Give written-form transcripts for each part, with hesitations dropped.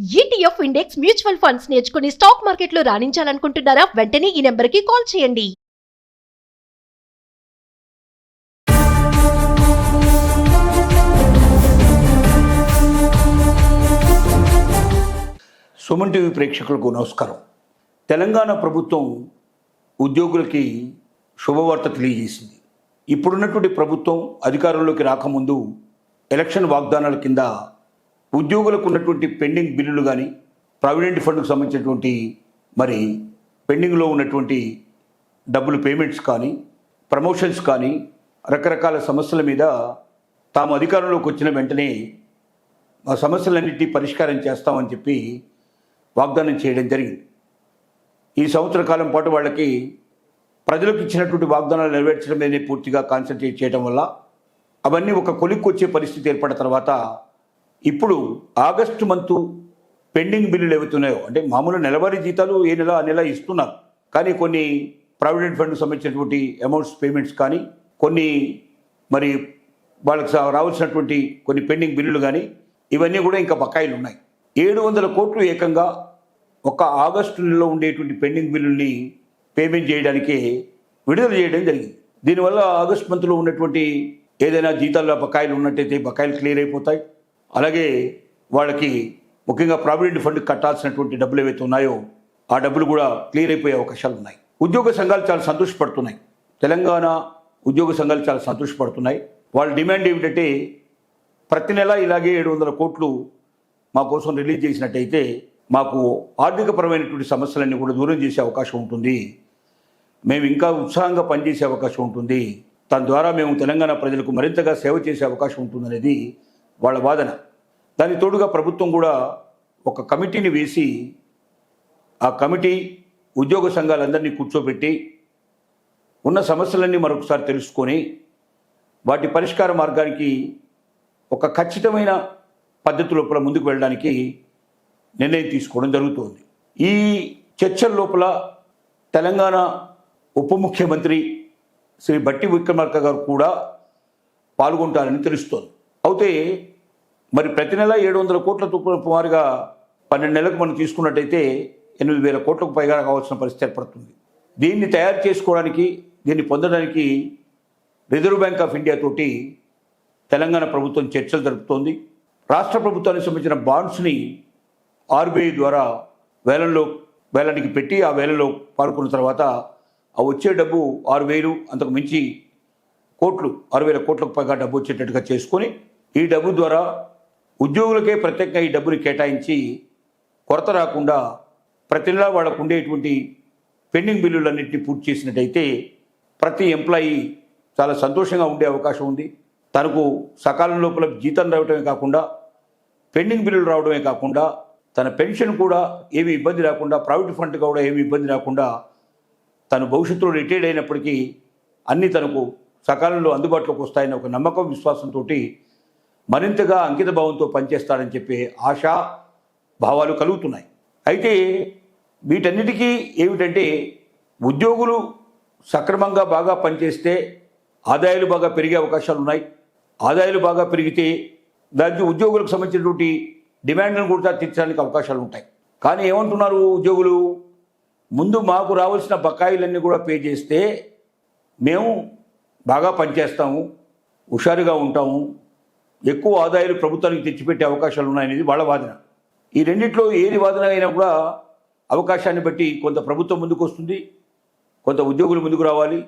ETF index mutual funds నేర్చుకుని stock మార్కెట్లో రాణించాలనుకుంటున్నారా? వెంటనే ఈ నెంబర్కి కాల్ చేయండి. సుమన్ టీవీ ప్రేక్షకులకు నమస్కారం. తెలంగాణ ప్రభుత్వం ఉద్యోగులకి శుభవార్త తెలియజేసింది. ఇప్పుడున్నటువంటి ప్రభుత్వం అధికారంలోకి రాకముందు ఎలక్షన్ వాగ్దానాల కింద ఉద్యోగులకు ఉన్నటువంటి పెండింగ్ బిల్లులు కానీ, ప్రావిడెంట్ ఫండ్కు సంబంధించినటువంటి పెండింగ్లో ఉన్నటువంటి డబ్బులు పేమెంట్స్ కానీ, ప్రమోషన్స్ కానీ, రకరకాల సమస్యల మీద తాము అధికారంలోకి వచ్చిన వెంటనే ఆ సమస్యలన్నింటినీ పరిష్కారం చేస్తామని చెప్పి వాగ్దానం చేయడం జరిగింది. ఈ సంవత్సర కాలం పాటు వాళ్ళకి ప్రజలకు ఇచ్చినటువంటి వాగ్దానాలు నెరవేర్చడం మీదనే పూర్తిగా కాన్సన్ట్రేట్ చేయడం వల్ల అవన్నీ ఒక కొలిక్కి వచ్చే పరిస్థితి ఏర్పడిన తర్వాత ఇప్పుడు ఆగస్టు మంత్ పెండింగ్ బిల్లులు ఏవైతున్నాయో, అంటే మామూలు నెలవారీ జీతాలు ఏ నెల ఆ నెల ఇస్తున్నారు, కానీ కొన్ని ప్రావిడెంట్ ఫండ్కి సంబంధించినటువంటి అమౌంట్స్ పేమెంట్స్ కానీ, కొన్ని వాళ్ళకి రావాల్సినటువంటి కొన్ని పెండింగ్ బిల్లులు కానీ, ఇవన్నీ కూడా ఇంకా బకాయిలు ఉన్నాయి. 700 కోట్లు ఏకంగా ఒక ఆగస్టు నెలలో ఉండేటువంటి పెండింగ్ బిల్లుల్ని పేమెంట్ చేయడానికి విడుదల చేయడం జరిగింది. దీనివల్ల ఆగస్టు మంత్లో ఉన్నటువంటి ఏదైనా జీతాల్లో బకాయిలు ఉన్నట్టయితే బకాయిలు క్లియర్ అయిపోతాయి. అలాగే వాళ్ళకి ముఖ్యంగా ప్రావిడెంట్ ఫండ్ కట్టాల్సినటువంటి డబ్బులు ఏవైతే ఉన్నాయో ఆ డబ్బులు కూడా క్లియర్ అయిపోయే అవకాశాలు ఉన్నాయి. ఉద్యోగ సంఘాలు చాలా సంతోషపడుతున్నాయి. తెలంగాణ ఉద్యోగ సంఘాలు చాలా సంతోషపడుతున్నాయి. వాళ్ళ డిమాండ్ ఏమిటంటే, ప్రతి నెల ఇలాగే 700 కోట్లు మా కోసం రిలీజ్ చేసినట్టయితే మాకు ఆర్థికపరమైనటువంటి సమస్యలన్నీ కూడా దూరం చేసే అవకాశం ఉంటుంది, మేము ఇంకా ఉత్సాహంగా పనిచేసే అవకాశం ఉంటుంది, దాని ద్వారా మేము తెలంగాణ ప్రజలకు మరింతగా సేవ చేసే అవకాశం ఉంటుందనేది వాళ్ళ వాదన. దానికి తోడుగా ప్రభుత్వం కూడా ఒక కమిటీని వేసి ఆ కమిటీ ఉద్యోగ సంఘాలందరినీ కూర్చోబెట్టి ఉన్న సమస్యలన్నీ మరొకసారి తెలుసుకొని వాటి పరిష్కార మార్గానికి ఒక ఖచ్చితమైన పద్ధతి లోపల ముందుకు వెళ్ళడానికి నిర్ణయం తీసుకోవడం జరుగుతోంది. ఈ చర్చల లోపల తెలంగాణ ఉప ముఖ్యమంత్రి శ్రీ బట్టి విక్రమార్క గారు కూడా పాల్గొంటారని తెలుస్తోంది. అయితే ప్రతి నెల 700 కోట్ల సుమారుగా 12 నెలలకు మనం తీసుకున్నట్టయితే 8,000 కోట్లకు పైగా కావాల్సిన పరిస్థితి ఏర్పడుతుంది. దీన్ని తయారు చేసుకోవడానికి, దీన్ని పొందడానికి రిజర్వ్ బ్యాంక్ ఆఫ్ ఇండియా తోటి తెలంగాణ ప్రభుత్వం చర్చలు జరుపుతోంది. రాష్ట్ర ప్రభుత్వానికి సంబంధించిన బాండ్స్ని ఆర్బీఐ ద్వారా వేలానికి పెట్టి ఆ వేలంలో పాల్గొన్న తర్వాత ఆ వచ్చే డబ్బు 6,000 అంతకు మించి కోట్లు, 6,000 కోట్లకు పైగా డబ్బు వచ్చేటట్టుగా చేసుకొని ఈ డబ్బు ద్వారా ఉద్యోగులకే ప్రత్యేకంగా ఈ డబ్బుని కేటాయించి కొరత రాకుండా ప్రతి నెలా వాళ్ళకు ఉండేటువంటి పెండింగ్ బిల్లులన్నింటినీ పూర్తి చేసినట్టయితే ప్రతి ఎంప్లాయీ చాలా సంతోషంగా ఉండే అవకాశం ఉంది. తనకు సకాలం లోపల జీతం రావడమే కాకుండా, పెండింగ్ బిల్లులు రావడమే కాకుండా, తన పెన్షన్ కూడా ఏమీ ఇబ్బంది రాకుండా, ప్రావిడెంట్ ఫండ్ కూడా ఏమీ ఇబ్బంది రాకుండా, తను భవిష్యత్తులో రిటైర్డ్ అయినప్పటికీ అన్నీ తనకు సకాలంలో అందుబాటులోకి వస్తాయని ఒక నమ్మకం, విశ్వాసంతో మరింతగా అంకిత భావంతో పనిచేస్తాడని చెప్పే ఆశా భావాలు కలుగుతున్నాయి. అయితే వీటన్నిటికీ ఏమిటంటే, ఉద్యోగులు సక్రమంగా బాగా పనిచేస్తే ఆదాయాలు బాగా పెరిగే అవకాశాలు ఉన్నాయి. ఆదాయాలు బాగా పెరిగితే దానికి ఉద్యోగులకు సంబంధించినటువంటి డిమాండ్లను కూడా తీర్చడానికి అవకాశాలు ఉంటాయి. కానీ ఏమంటున్నారు ఉద్యోగులు, ముందు మాకు రావాల్సిన బకాయిలన్నీ కూడా పే చేస్తే మేము బాగా పనిచేస్తాము, హుషారుగా ఉంటాము, ఎక్కువ ఆదాయాలు ప్రభుత్వానికి తెచ్చిపెట్టే అవకాశాలు ఉన్నాయనేది వాళ్ళ వాదన. ఈ రెండిట్లో ఏది వాదన అయినా కూడా అవకాశాన్ని బట్టి కొంత ప్రభుత్వం ముందుకు వస్తుంది, కొంత ఉద్యోగులు ముందుకు రావాలి.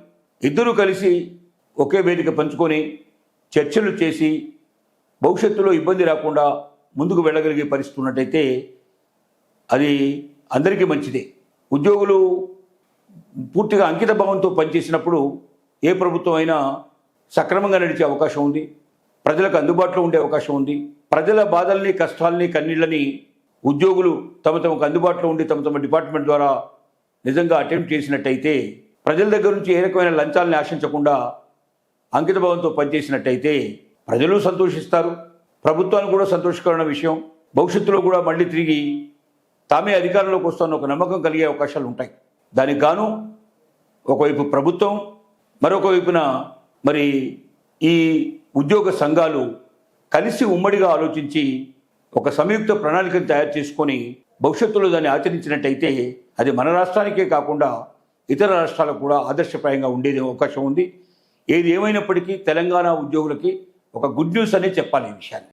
ఇద్దరూ కలిసి ఒకే వేదిక పంచుకొని చర్చలు చేసి భవిష్యత్తులో ఇబ్బంది రాకుండా ముందుకు వెళ్ళగలిగే పరిస్థితి ఉన్నట్టయితే అది అందరికీ మంచిదే. ఉద్యోగులు పూర్తిగా అంకిత భావంతో పనిచేసినప్పుడు ఏ ప్రభుత్వం అయినా సక్రమంగా నడిచే అవకాశం ఉంది, ప్రజలకు అందుబాటులో ఉండే అవకాశం ఉంది. ప్రజల బాధల్ని, కష్టాలని, కన్నీళ్ళని ఉద్యోగులు తమకు అందుబాటులో ఉండి తమ డిపార్ట్మెంట్ ద్వారా నిజంగా అటెంప్ట్ చేసినట్టయితే, ప్రజల దగ్గర నుంచి ఏ రకమైన లంచాలని ఆశించకుండా అంకిత భావంతో పనిచేసినట్టయితే ప్రజలు సంతోషిస్తారు, ప్రభుత్వానికి కూడా సంతోషకరమైన విషయం. భవిష్యత్తులో కూడా మళ్ళీ తిరిగి తామే అధికారంలోకి వస్తున్న ఒక నమ్మకం కలిగే అవకాశాలు ఉంటాయి. దానికి గాను ఒకవైపు ప్రభుత్వం, మరొక వైపున ఈ ఉద్యోగ సంఘాలు కలిసి ఉమ్మడిగా ఆలోచించి ఒక సంయుక్త ప్రణాళికను తయారు చేసుకొని భవిష్యత్తులో దాన్ని ఆచరించినట్టయితే అది మన రాష్ట్రానికే కాకుండా ఇతర రాష్ట్రాలకు కూడా ఆదర్శప్రాయంగా ఉండేది అవకాశం ఉంది. ఏది ఏమైనప్పటికీ తెలంగాణ ఉద్యోగులకి ఒక గుడ్ న్యూస్ అనే చెప్పాలి ఈ విషయాన్ని.